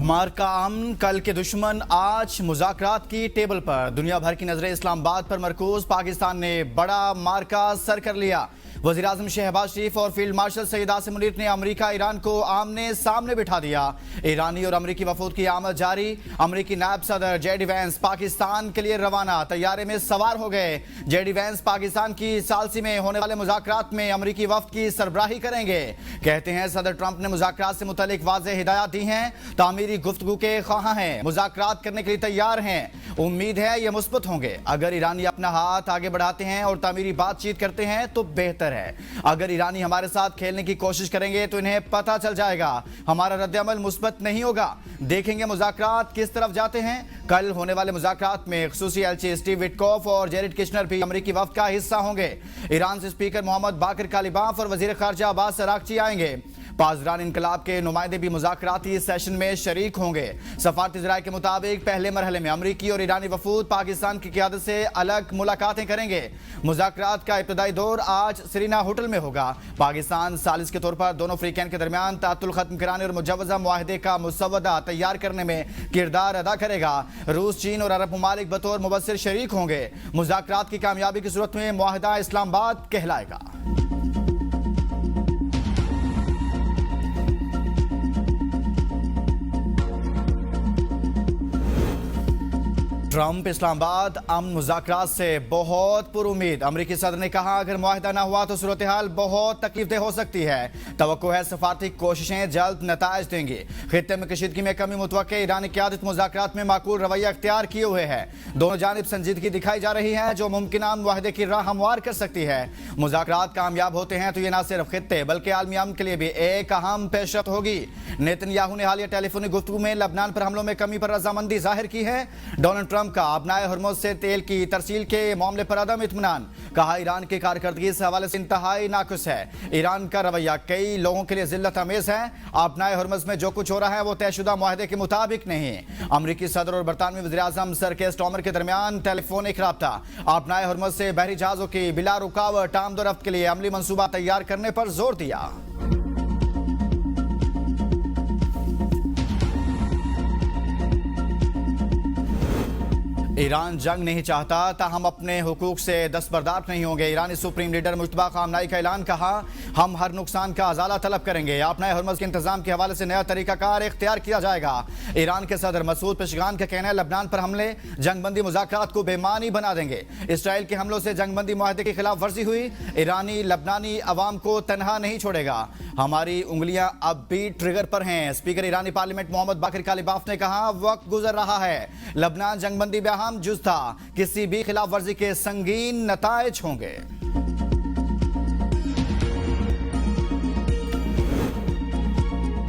मार्का अमन कल के दुश्मन आज मुज़ाकरात की टेबल पर। दुनिया भर की नजरें इस्लामाबाद पर मरकूज। पाकिस्तान ने बड़ा मार्का सर कर लिया। वज़ीर आज़म शहबाज शरीफ और फील्ड मार्शल सईद आसिम मुनीर ने अमेरिका ईरान को आमने सामने बिठा दिया। ईरानी और अमेरिकी वफूद की आमद जारी। अमेरिकी नायब सदर जेडी वैंस पाकिस्तान के लिए रवाना, तैयारे में सवार हो गए। जेडी वैंस पाकिस्तान की सालसी में होने वाले मुज़ाकरात में अमेरिकी वफ्द की सरबराही करेंगे। कहते हैं सदर ट्रंप ने मुज़ाकरात से मुतल्लिक वाज़ेह हिदायत दी हैं। तामीरी गुफ्तगू के ख्वाह हैं, मुज़ाकरात करने के लिए तैयार हैं। उम्मीद है ये मुस्बत होंगे। अगर ईरानी अपना हाथ आगे बढ़ाते हैं और तामीरी बातचीत करते हैं तो बेहतर है। अगर ईरानी हमारे साथ खेलने की कोशिश करेंगे तो इन्हें पता चल जाएगा हमारा रद्द-ए-अमल मुस्बत नहीं होगा। देखेंगे मुज़ाकरात किस तरफ जाते हैं। कल होने वाले मुज़ाकरात में ख़ुसूसी एलची स्टीव विटकॉफ और जेरेड किशनर भी अमेरिकी वफ़द का हिस्सा होंगे। ईरान से स्पीकर मोहम्मद बाकर कालिबाफ और वज़ीर ख़ारजा अब्बास अरागची आएंगे। पासदान इनकलाब के नुमाइंदे भी मुज़ाकराती सेशन में शरीक होंगे। सफारती ज़राए के मुताबिक पहले मरहले में अमरीकी और ईरानी वफूद पाकिस्तान की क़यादत से अलग मुलाकातें करेंगे। मुज़ाकरात का इब्तदाई दौर आज सरीना होटल में होगा। पाकिस्तान सालिस के तौर पर दोनों फ्रीकैन के दरमियान तातुल खत्म कराने और मुजव्वज़ा मुआहदे का मुसवदा तैयार करने में किरदार अदा करेगा। रूस, चीन और अरब ममालिक बतौर मुबस्सिर शरीक होंगे। मुज़ाकरात की कामयाबी की सूरत में मुआहदा इस्लामाबाद कहलाएगा। ट्रंप इस्लामाबाद अमन मुज़ाकरात से बहुत पुरुमीद। अमरीकी सदर ने कहा अगर मुआहदा ना हुआ तो सूरत हाल बहुत तकलीफदेह हो सकती है। तवक्को है सफारती कोशिशें जल्द नताइज देंगी। खित्ते में कशीदगी में कमी मुतवक्के। ईरानी क़यादत मुज़ाकरात में माकूल रवैया अख्तियार किए हुए है। दोनों जानिब संजीदगी दिखाई जा रही है जो मुमकिना मुआहदे की राह हमवार कर सकती है। मुज़ाकरात कामयाब होते हैं तो ये न सिर्फ खित्ते बल्कि आलमी अमन के लिए भी एक अहम पेशरफ्त होगी। नेतन्याहू ने हालिया टेलीफोनिक गुफ्तगू में लबनान पर हमलों में कमी पर रजामंदी जाहिर की है। डोनाल्ड ट्रंप का अपनाए हरमुज से तेल की तरसील के मामले पर अदम इत्मीनान। कहा ईरान की कारकर्दगी इस हवाले से इंतहाई नाकुस है। ईरान का रवैया कई लोगों के लिए जिल्लत अमेज है। अपनाए हरमुज में जो कुछ हो रहा है वो तयशुदा मुआहदे के मुताबिक नहीं। अमरीकी सदर और बरतानवी वज़ीर आज़म सर केयर स्टार्मर के दरमियान टेलीफोनिक राब्ता। अपनाए हरमुज से बहरी जहाजों की बिला रुकावट आमदोरफ्त के लिए अमली मंसूबा तैयार करने पर जोर दिया। ईरान जंग नहीं चाहता ताहम अपने हुकूक से दस्तबरदार नहीं होंगे। ईरानी सुप्रीम लीडर मुश्तबा खामनाई का ऐलान। कहा हम हर नुकसान का अजाला तलब करेंगे। अपने हरमुज के इंतजाम के हवाले से नया तरीकाकार इख्तियार किया जाएगा। ईरान के सदर मसूद पेशगान का कहना है लबनान पर हमले जंगबंदी मुज़ाकरात को बेमानी बना देंगे। इसराइल के हमलों से जंगबंदी मुआहदे की खिलाफ वर्जी हुई। ईरानी लबनानी अवाम को तनहा नहीं छोड़ेगा। हमारी उंगलियां अब भी ट्रिगर पर हैं। स्पीकर ईरानी पार्लियामेंट मोहम्मद बाकर कालिबाफ ने कहा वक्त गुजर रहा है। लबनान जंगबंदी में अहम जुज़ था। किसी भी खिलाफ वर्जी के संगीन नताइज होंगे।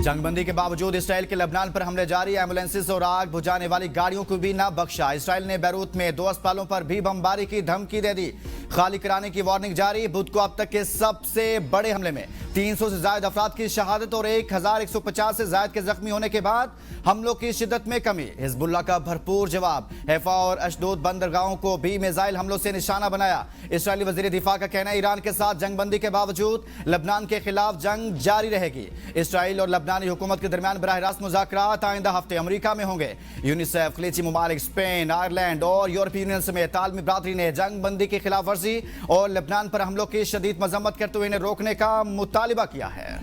जंगबंदी के बावजूद इसराइल के लबनान पर हमले जारी। एम्बुलेंसेस और आग बुझाने वाली गाड़ियों को भी ना बख्शा। इसराइल ने बैरूत में 2 अस्पतालों पर भी बमबारी की धमकी दे दी। खाली कराने की वार्निंग जारी। बुध को अब तक के सबसे बड़े हमले में 300 से ज्यादा अफराद की शहादत और 1150 से ज्यादा के जख्मी होने के बाद हमलों की शिद्दत में कमी। हिजबुल्लाह का भरपूर जवाब। हैफा और अशदोद बंदरगाहों को भी मिसाइल हमलों से निशाना बनाया। इसराइली वजीर दिफा का कहना है ईरान के साथ जंगबंदी के बावजूद लबनान के खिलाफ जंग जारी रहेगी। इसराइल और लबनानी हुकूमत के दरमियान बराह रास्त मुज़ाकरात आइंदा हफ्ते अमेरिका में होंगे। यूनिसेफ, खलीजी ममालिक, स्पेन, आयरलैंड और यूरोपीय यूनियन समेत आलमी बरादरी ने जंगबंदी की खिलाफ वर्जी और लबनान पर हमलों की शदीद मजम्मत करते हुए इन्हें रोकने का मुतालिबा किया है।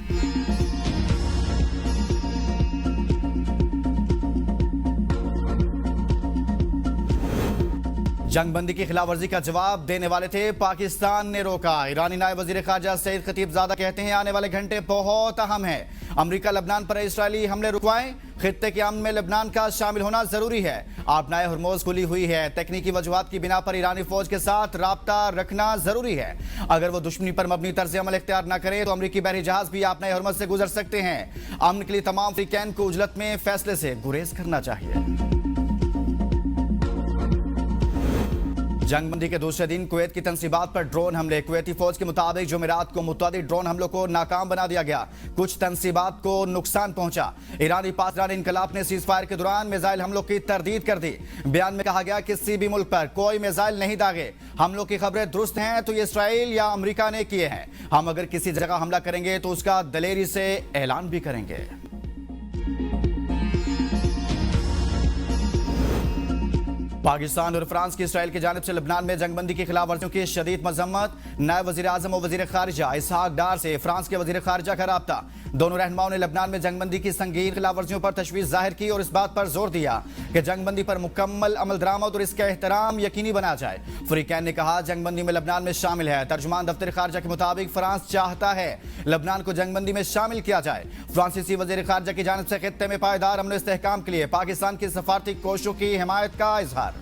जंगबंदी की खिलाफ वर्जी का जवाब देने वाले थे, पाकिस्तान ने रोका। ईरानी नायब वजीर खारजा सईद खतीबजादा कहते हैं आने वाले घंटे बहुत अहम है। अमेरिका लबनान पर इसराइली हमले रुकवाएं। खित्ते के अमन में लबनान का शामिल होना जरूरी है। अपनाए हरमुज खुली हुई है। तकनीकी वजूहात की बिना पर ईरानी फौज के साथ राब्ता रखना जरूरी है। अगर वो दुश्मनी पर मबनी तर्ज अमल इख्तियार न करे तो अमरीकी बहरी जहाज भी अपनाए हरमुज से गुजर सकते हैं। अमन के लिए तमाम फ्रीकैन को उजलत में फैसले से गुरेज करना चाहिए। जंगबंदी के दूसरे दिन कुवैत की तनसीबात पर ड्रोन हमले। कुवैती फौज के मुताबिक जुमेरात को मुतअद्दिद ड्रोन हमलों को नाकाम बना दिया गया। कुछ तनसीबात को नुकसान पहुंचा। ईरानी पासदान इनकलाब ने सीज फायर के दौरान मिसाइल हमलों की तरदीद कर दी। बयान में कहा गया किसी भी मुल्क पर कोई मिसाइल नहीं दागे। हमलों की खबरें दुरुस्त हैं तो ये इसराइल या अमेरिका ने किए हैं। हम अगर किसी जगह हमला करेंगे तो उसका दलेरी से ऐलान भी करेंगे। पाकिस्तान और फ्रांस की इसराइल की जानिब से लबनान में जंगबंदी की खिलाफ वर्जियों की शदीद मजम्मत। नायब वज़ीर आज़म और वज़ीर खारिजा इसहाक डार से फ्रांस के वज़ीर खारिजा का राब्ता। दोनों रहनुमाओं ने लबनान में जंगबंदी की संगीन खिलाफ वर्जियों पर तशवीश जाहिर की और इस बात पर जोर दिया कि जंगबंदी पर मुकम्मल अमल दरामद और इसका एहतराम यकीनी बना जाए। फरीकैन ने कहा जंगबंदी में लबनान में शामिल है। तर्जुमान दफ्तर खारिजा के मुताबिक फ्रांस चाहता है लबनान को जंगबंदी में शामिल किया जाए। फ्रांसीसी वज़ीर खारिजा की जानिब से खित्ते में पायदार अमन इस्तेहकाम के लिए पाकिस्तान की सफारती कोशिशों की हिमायत का इजहार।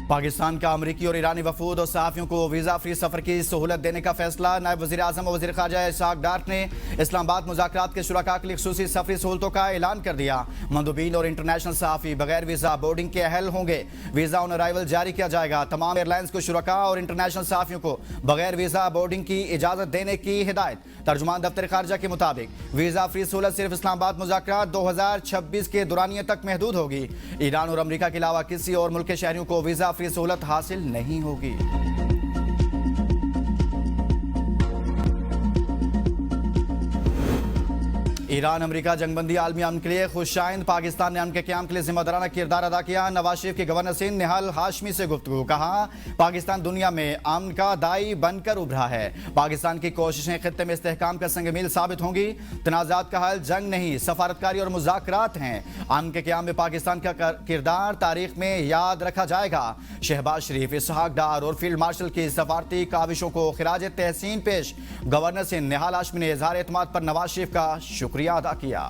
पाकिस्तान का अमरीकी और ईरानी वफूद और सहाफ़ियों को वीज़ा फ्री सफ़र की सहूलत देने का फैसला। नायब वज़ीर आज़म और वज़ीर ख़ारिजा इसहाक डार ने इस्लामाबाद मुज़ाकरात के शुरका के लिए ख़ुसूसी सफ़री सहूलतों का ऐलान कर दिया। मंदूबीन और इंटरनेशनल सहाफ़ी बगैर वीज़ा बोर्डिंग के अहल होंगे। वीज़ा ऑन अराइवल जारी किया जाएगा। तमाम एयरलाइंस को शुरका और इंटरनेशनल सहाफ़ियों को बगैर वीज़ा बोर्डिंग की इजाज़त देने की हिदायत। तर्जुमान दफ्तर खारिजा के मुताबिक वीज़ा फ्री सहूलत सिर्फ इस्लामाबाद मुज़ाकरात 2026 के दुरानिये तक महदूद होगी। ईरान और अमरीका के अलावा किसी और मुल्क के शहरियों को वीज़ा फ्री सहूलत हासिल नहीं होगी। ईरान अमरीका जंगबंदी आलमी अमन के लिए खुशाइंद। पाकिस्तान ने अमन के क़याम के लिए जिम्मेदाराना किरदार अदा किया। नवाज शरीफ के गवर्नर सिंध निहाल हाशमी से गुफ्तगू। कहा पाकिस्तान दुनिया में अमन का दाई बनकर उभरा है। पाकिस्तान की कोशिशें खित्ते में इस्तेहकाम का संग-मील साबित होंगी। तनाज़ात का हल जंग नहीं सफारतकारी और मुज़ाकरात हैं। अमन के क़याम में पाकिस्तान का किरदार तारीख में याद रखा जाएगा। शहबाज शरीफ इसहाक डार और फील्ड मार्शल की सफारती काविशों को खिराज तहसीन पेश। गवर्नर सिंध निहाल हाशमी ने इज़हार एतमाद पर नवाज शरीफ का शुक्रिया अदा किया।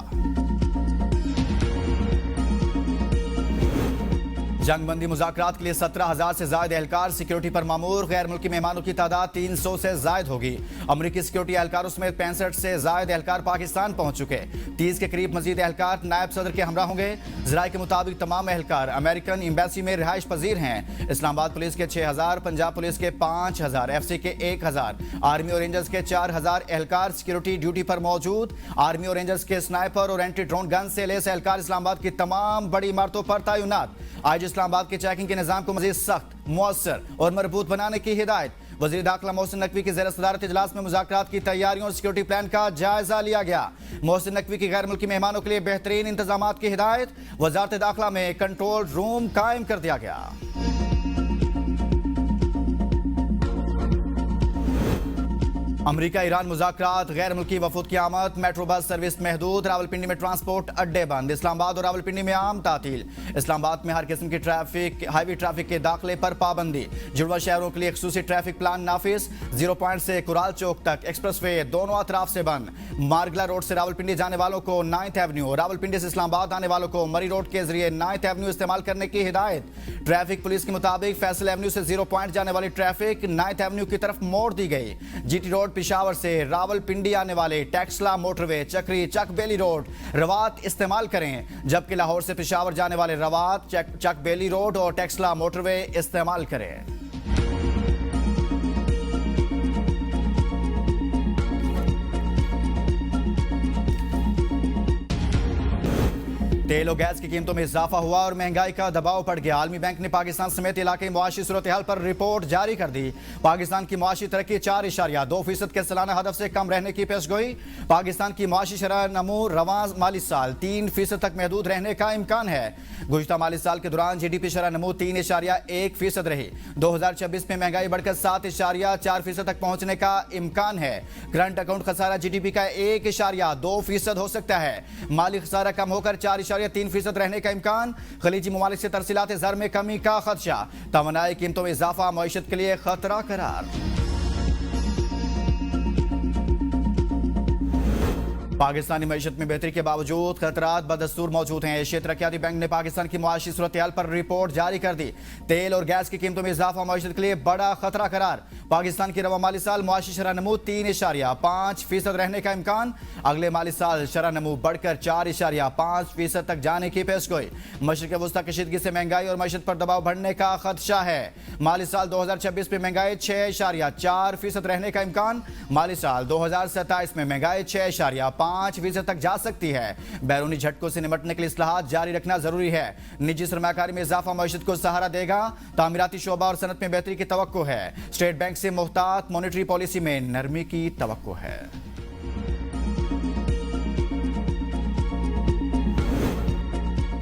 जंगबंदी मुज़ाकरात के लिए 17,000 से ज़ायद एहलकार सिक्योरिटी पर मामूर। गैर मुल्की मेहमानों की तादाद 300 से ज़ायद होगी। अमरीकी सिक्योरिटी एहलकारों समेत 65 से ज़ायद एहलकार पाकिस्तान पहुंच चुके। 30 के करीब मजीद एहलकार नायब सदर के हमरा होंगे। ज़राए के मुताबिक तमाम एहलकार अमेरिकन एम्बेसी में रिहाइश पजीर हैं। इस्लामाबाद पुलिस के 6,000, पंजाब पुलिस के 5,000, FC के 1,000, आर्मी और रेंजर्स के 4,000 एहलकार सिक्योरिटी ड्यूटी पर मौजूद। आर्मी और रेंजर्स के स्नाइपर और एंटी ड्रोन गन से लैस एहलकार इस्लामाबाद की तमाम बड़ी इमारतों पर तैनात। आज इस्लामाबाद के चेकिंग के निजाम को मजीद सख्त, मुअस्सर और मजबूत बनाने की हिदायत। वज़ीर दाखिला मोहसिन नकवी की ज़ेर सदारत इजलास में मुज़ाकरात की तैयारियों और सिक्योरिटी प्लान का जायजा लिया गया। मोहसिन नकवी की गैर मुल्की मेहमानों के लिए बेहतरीन इंतजामात की हिदायत। वज़ारत दाखिला में कंट्रोल रूम कायम कर दिया गया। अमरीका ईरान मुज़ाकरात गैर मुल्की वफूद की आमद। मेट्रो बस सर्विस महदूद। रावलपिंडी में ट्रांसपोर्ट अड्डे बंद। इस्लामाबाद और रावलपिंडी में आम तातील। इस्लामाबाद में हर किस्म की ट्रैफिक हाईवे ट्रैफिक के दाखिले पर पाबंदी। जुड़वा शहरों के लिए खसूसी ट्रैफिक प्लान नाफिज। 0 पॉइंट से कुराल चौक तक एक्सप्रेस वे दोनों अतराफ से बंद। मारगला रोड से रावलपिंडी जाने वालों को 9th एवेन्यू, रावलपिंडी से इस्लामाबाद आने वालों को मरी रोड के जरिए 9th एवेन्यू इस्तेमाल करने की हिदायत। ट्रैफिक पुलिस के मुताबिक फैसल एवेन्यू से 0 पॉइंट जाने वाली ट्रैफिक 9th एवेन्यू की तरफ मोड़ दी गई। GT रोड पिशावर से रावलपिंडी आने वाले टेक्सला मोटरवे, चक्री, चक बेली रोड, रवात इस्तेमाल करें, जबकि लाहौर से पिशावर जाने वाले रवात, चक बेली रोड और टेक्सला मोटरवे इस्तेमाल करें। तेल और गैस की कीमतों में इजाफा हुआ और महंगाई का दबाव पड़ गया। आलमी बैंक ने पाकिस्तान समेत इलाके मुआशी सूरत हाल पर रिपोर्ट जारी कर दी। पाकिस्तान की मुआशी तरक्की 4.2% के सालाना हदफ से कम रहने की पेशगोई। पाकिस्तान की मुआशी शरह नमू रवां माली साल 3% तक महदूद रहने का इम्कान है। गुज़िश्ता माली साल के दौरान GDP शरह नमू 3.1% रही। 2026 में महंगाई बढ़कर 7.4% तक पहुंचने का इम्कान है। करंट अकाउंट खसारा GDP का 1.2% हो सकता है। माली खसारा कम होकर 4.3% रहने का इम्कान। खलीजी ममालिक से तरसीलात ज़र में कमी का खदशा। तवानाई कीमतों में इजाफा मईशत के लिए खतरा करार। पाकिस्तानी मईशत में बेहतरी के बावजूद खतरात बदस्तूर मौजूद हैं। एशिया तरक्याती बैंक ने पाकिस्तान की मुआशी सूरत हाल पर रिपोर्ट जारी कर दी। तेल और गैस की कीमतों में इजाफा मईशत के लिए बड़ा खतरा करार। पाकिस्तान की रवा माली साल मुआशी शरह नमू 3.5% रहने का इम्कान। अगले माली साल शरह नमू बढ़कर 4.5% तक जाने की पेशगोई। मशरिक़ वस्ता कशीदगी से महंगाई और मईशत पर दबाव बढ़ने का खदशा है। माली साल 2026 में महंगाई 6.4% रहने का इम्कान। माली साल 2027 में महंगाई 6.5% तक जा सकती है। बैरूनी झटकों से निपटने के लिए इस्लाहात जारी रखना जरूरी है। निजी सरमाकारी में इजाफा मईशत को सहारा देगा। तामीराती शोबा और सनत में बेहतरी की तवक्को है। स्टेट बैंक से मुहतात मॉनेटरी पॉलिसी में नरमी की तवक्को है।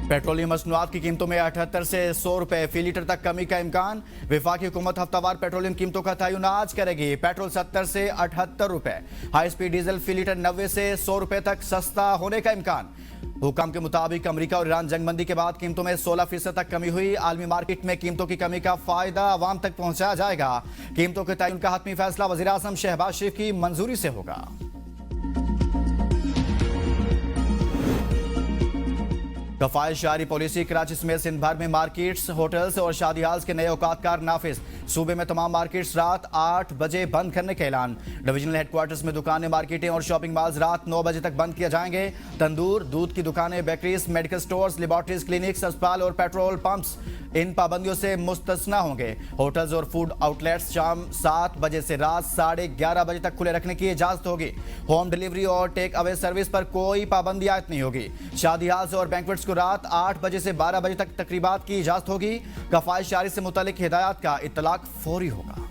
पेट्रोलियम मसनूआत की कीमतों में 78 से 100 रुपए फी लीटर तक कमी का इम्कान। वफाकी हुकूमत हफ्तावार पेट्रोलियम कीमतों का तयन आज करेगी। पेट्रोल 70 से 78 रुपए, हाई स्पीड डीजल फी लीटर 90 से 100 रुपए तक सस्ता होने का इम्कान। हुकाम के मुताबिक अमेरिका और ईरान जंगबंदी के बाद कीमतों में 16% तक कमी हुई। आलमी मार्केट में कीमतों की कमी का फायदा आवाम तक पहुंचाया जाएगा। कीमतों के तयन का हतमी फैसला वज़ीर आज़म शहबाज शरीफ की मंजूरी से होगा। कफायत जारी पॉलिसी। कराची समेत सिंध भर में मार्केट्स, होटल्स और शादी हाल्स के नए औकातकार नाफिज। सूबे में तमाम मार्केट्स रात 8 बजे बंद करने का ऐलान। डिविजनल हेडक्वार्टर्स में दुकानें, मार्केटें और शॉपिंग मॉल्स रात 9 बजे तक बंद किए जाएंगे। तंदूर, दूध की दुकानें, बेकरीज, मेडिकल स्टोर्स, लेबॉर्टरीज, क्लिनिक्स, अस्पताल और पेट्रोल पंप्स इन पाबंदियों से मुस्तस्ना होंगे। होटल्स और फूड आउटलेट्स शाम 7 बजे से रात 11:30 बजे तक खुले रखने की इजाजत होगी। होम डिलीवरी और टेक अवे सर्विस पर कोई पाबंदी आयद नहीं होगी। शादी हाल्स और बैंक्वेट्स को रात 8 बजे से 12 बजे तक तकरीबात की इजाजत होगी। कफायत जारी से मुतालिक हिदायत का इत्तलाक फौरी होगा।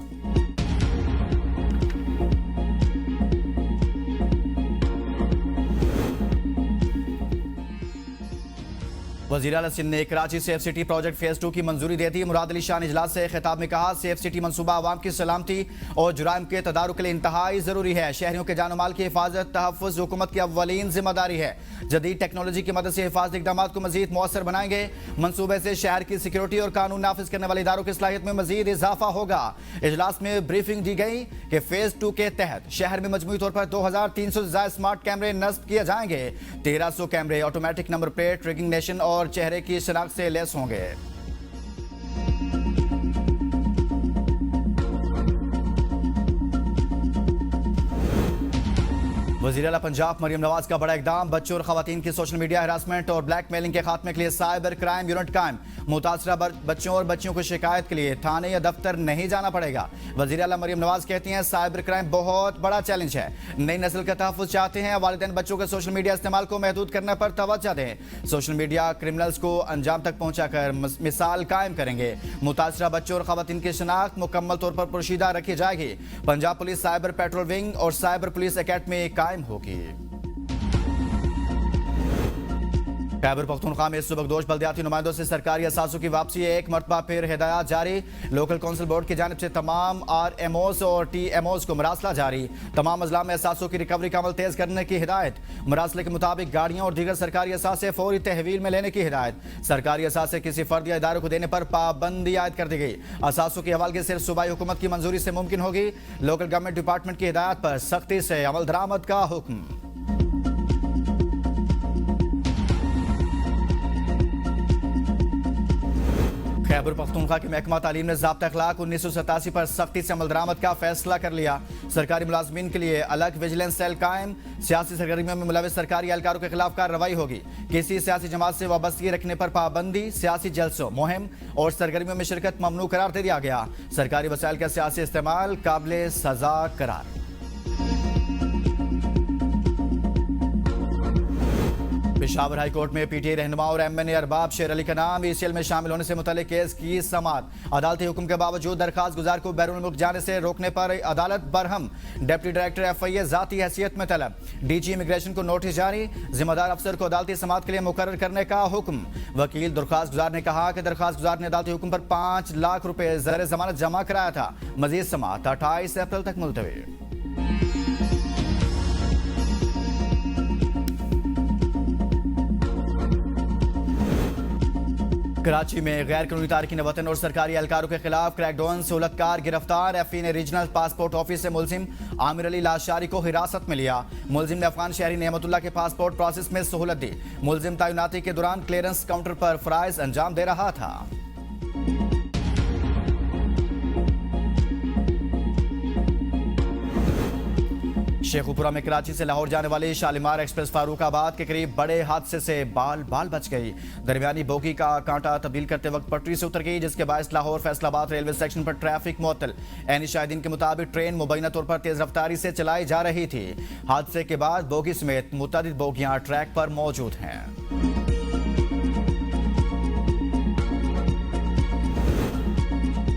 वज़ीर आला सिंध ने Karachi safe city project phase 2 की मंजूरी दे दी। मुराद अली शाह ने इजलास से खिताब में कहा, सेफ सिटी मंसूबा आवाम की सलामती और जुराइम के तदारुक के लिए इंतहाई जरूरी है। शहरियों के जान माल की हिफाजत तहफ़्फ़ुज़ हुकूमत की अव्वलीन जिम्मेदारी है। जदीद टेक्नोलॉजी की मदद से हिफाजती इक़दामात को मजीद मौसर बनाएंगे। मंसूबे से शहर की सिक्योरिटी और कानून नाफिज करने वाले इदारों की सलाहियत में मजीद इजाफा होगा। इजलास में ब्रीफिंग दी गई कि फेज 2 के तहत शहर में मजमूई तौर पर 2300 से ज्यादा स्मार्ट कैमरे नस्ब किए जाएंगे। 1300 कैमरे ऑटोमेटिक नंबर प्लेट रिकग्निशन और चेहरे की शनाख्त से लैस होंगे। वज़ीर आला पंजाब मरियम नवाज का बड़ा इकदाम। बच्चों और खवातीन की सोशल मीडिया हरासमेंट और ब्लैकमेलिंग के खात्मे के लिए साइबर क्राइम यूनिट कायम। मुतासरा बच्चों और बच्चियों को शिकायत के लिए थाने या दफ्तर नहीं जाना पड़ेगा। वज़ीर आला मरियम नवाज कहती हैं, साइबर क्राइम बहुत बड़ा चैलेंज है। नई नस्ल का तहफ़्फ़ुज़ चाहते हैं। वालिदैन बच्चों के सोशल मीडिया इस्तेमाल को महदूद करने पर तवज्जो दें। सोशल मीडिया क्रिमिनल्स को अंजाम तक पहुंचाकर मिसाल कायम करेंगे। मुतासरा बच्चों और खवातीन की शनाख्त मुकम्मल तौर पर पोशीदा रखी जाएगी। Punjab police cyber petrol wing और साइबर पुलिस अकेडमी कायम होगी। खैबर पख्तूनख्वा में सुबकदोश बल्दियाती नुमाइंदों से सरकारी असासों की वापसी। एक मरतबा फिर हिदायत जारी। लोकल कौंसिल बोर्ड की जानिब से तमाम RMOs और TMOs को मरासला जारी। तमाम अजला में असासों की रिकवरी का अमल तेज करने की हिदायत। मरासले के मुताबिक गाड़ियां और दीगर सरकारी असासे फौरी तहवील में लेने की हिदायत। सरकारी असासे किसी फर्द या इदारे को देने पर पाबंदी आयद कर दी गई। असासों की हवालगी सिर्फ सूबाई हुकूमत की मंजूरी से मुमकिन होगी। लोकल गवर्नमेंट डिपार्टमेंट की हिदायत पर सख्ती से अमल दरामद का हुक्म। खैबर पख्तूनख्वा के महकमा तालीम ने ज़ाब्ता अखलाक 1987 पर सख्ती से अमल दरामद का फैसला कर लिया। सरकारी मुलाजमीन के लिए अलग विजिलेंस सेल कायम। सियासी सरगर्मियों में मुलविस सरकारी एहलकारों के खिलाफ कार्रवाई होगी। किसी सियासी जमात से वाबस्तगी रखने पर पाबंदी। सियासी जलसों, मुहिम और सरगर्मियों में शिरकत ममनू करार दे दिया गया। सरकारी वसाइल का सियासी इस्तेमाल काबिल सजा करार। पेशावर हाई कोर्ट में PTI रहनुमा और MNA अरबाब शेर अली का नाम ECL में शामिल होने से मुतल्लिक केस की समाअत। अदालती हुक्म के बावजूद दरखास्त गुजार को बैरून मुल्क जाने से रोकने पर अदालत बरहम। डिप्टी डायरेक्टर FIA जाती हैसियत में तलब। DG इमिग्रेशन को नोटिस जारी। जिम्मेदार अफसर को अदालती समाअत के लिए मुकर्रर करने का हुक्म। वकील दरखास्त गुजार ने कहा कि दरखास्त गुजार ने अदालती हुक्म पर 5 लाख रुपए ज़र जमानत जमा कराया था। मजीद समाअत 28 अप्रैल तक मुलतवी। कराची में गैर कानूनी तारकीन वतन और सरकारी एहलकारों के खिलाफ क्रैकडाउन। सहूलतकार गिरफ्तार। FE ने रीजनल पासपोर्ट ऑफिस से मुलजिम आमिर अली लाशारी को हिरासत में लिया। मुलजिम ने अफगान शहरी नेमतुल्लाह के पासपोर्ट प्रोसेस में सहूलत दी। मुलजिम तैनाती के दौरान क्लियरेंस काउंटर पर फराइज अंजाम दे रहा था। शेखुपुरा में कराची से लाहौर जाने वाली शालीमार एक्सप्रेस फारूकाबाद के करीब बड़े हादसे से बाल बच गई। दरमियानी बोगी का कांटा तब्दील करते वक्त पटरी से उतर गई, जिसके बायस लाहौर फैसलाबाद रेलवे सेक्शन पर ट्रैफिक मुअत्तल। ऐनी शाहिदीन के मुताबिक ट्रेन मुबैना तौर पर तेज रफ्तारी से चलाई जा रही थी। हादसे के बाद बोगी समेत मुतअद्दिद बोगियां ट्रैक पर मौजूद हैं।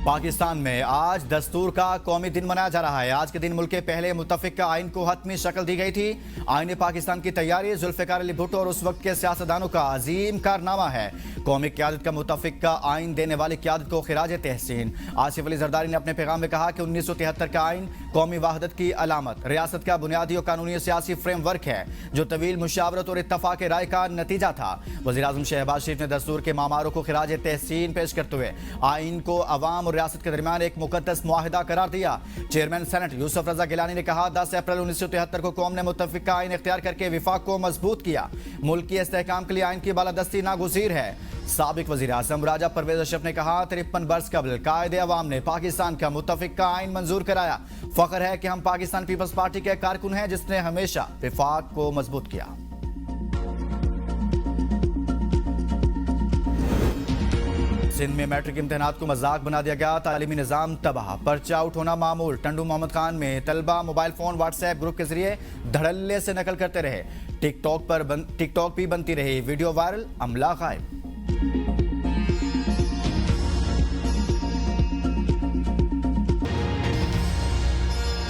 पाकिस्तान में आज दस्तूर का कौमी दिन मनाया जा रहा है। आज के दिन मुल्क के पहले मुत्तफिका आइन को हतमी शक्ल दी गई थी। आइन पाकिस्तान की तैयारी जुल्फ़िकार अली भुट्टो और उस वक्त के सियासतदानों का अजीम कारनामा है। कौमी क़यादत का मुत्तफिका आइन देने वाली क़यादत को खिराज तहसीन। आसिफ अली जरदारी ने अपने पैगाम में कहा कि 1973 का आइन कौमी वहदत की अलामत, रियासत का बुनियादी और कानूनी सियासी फ्रेमवर्क है जो तवील मुशावरत और इत्तफाक राय का नतीजा था। वज़ीर-ए-आज़म शहबाज शरीफ ने दस्तूर के मामारों को खिराज तहसीन पेश करते हुए आइन को अवाम और रियासत के दरमियान एक मुकद्दस मुआहिदा करार दिया। चेयरमैन सेनेट यूसुफ रजा गिलानी ने कहा, 10 अप्रैल 1973 को कौम ने मुत्तफिका आइन इख्तियार करके विफाक को मजबूत किया। मुल्क की इस्तेहकाम के लिए आइन की बालादस्ती नागुज़ीर है। साबिक वज़ीर आज़म राजा परवेज अशरफ ने कहा, 53 बरस कबल कायदे अवाम ने पाकिस्तान का मुत्तफिका आइन मंजूर कराया। फख्र है कि हम पाकिस्तान पीपल्स पार्टी के कारकुन हैं जिसने हमेशा विफाक को मजबूत किया। सिंध में मैट्रिक इम्तिहानात को मजाक बना दिया गया, तालीमी निज़ाम तबाह, पर्चा आउट होना मामूल। टंडू मोहम्मद खान में तलबा मोबाइल फोन व्हाट्सएप ग्रुप के जरिए धड़ल्ले से नकल करते रहे। टिकटॉक भी बनती रही वीडियो वायरल, अमला गायब।